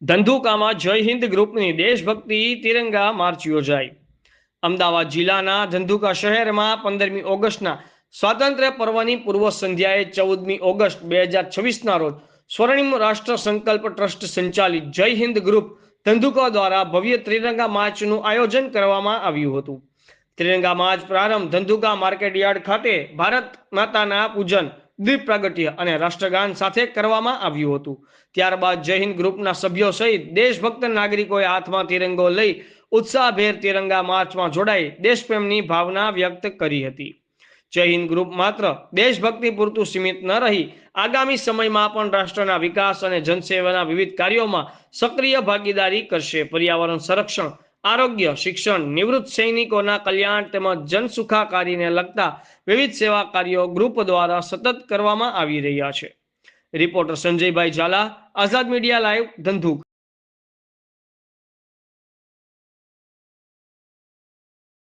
ધંધુકામાં જય હિન્દ ગ્રુપની દેશભક્તિ તિરંગા માર્ચ યોજાઈ. અમદાવાદ જિલ્લાના ધંધુકા શહેરમાં 15મી ઓગસ્ટના સ્વાતંત્ર્ય પર્વની પૂર્વ સંધ્યાએ 14મી ઓગસ્ટ 2026ના રોજ સ્વર્ણિમ રાષ્ટ્ર સંકલ્પ ટ્રસ્ટ સંચાલિત જય હિન્દ ગ્રુપ ધંધુકા દ્વારા ભવ્ય ત્રિરંગા માર્ચનું આયોજન કરવામાં આવ્યું હતું. ત્રિરંગા માર્ચ પ્રારંભ ધંધુકા માર્કેટયાર્ડ ખાતે ભારત માતાના પૂજન, દીપ પ્રાગટ્ય અને રાષ્ટ્રગાન સાથે કરવામાં આવ્યું હતું. ત્યારબાદ જય હિન્દ ગ્રુપના સભ્યો સહિત દેશભક્ત નાગરિકોએ હાથમાં તિરંગો લઈ ઉત્સાહભેર તિરંગા માર્ચમાં જોડાઈ દેશપ્રેમની ભાવના વ્યક્ત કરી હતી. જય હિન્દ ગ્રુપ માત્ર દેશભક્તિ પૂરતું સીમિત ન રહી આગામી સમયમાં પણ રાષ્ટ્રના વિકાસ અને જનસેવાના વિવિધ કાર્યોમાં સક્રિય ભાગીદારી કરશે. પર્યાવરણ સંરક્ષણ, આરોગ્ય, શિક્ષણ, નિવૃત્ત સૈનિકોના કલ્યાણ તેમજ જનસુખાકારીને લગતા વિવિધ સેવા કાર્યો ગ્રુપ દ્વારા સતત કરવામાં આવી રહ્યા છે. રિપોર્ટર સંજયભાઈ ઝાલા, આઝાદ મીડિયા લાઈવ, ધંધુકા.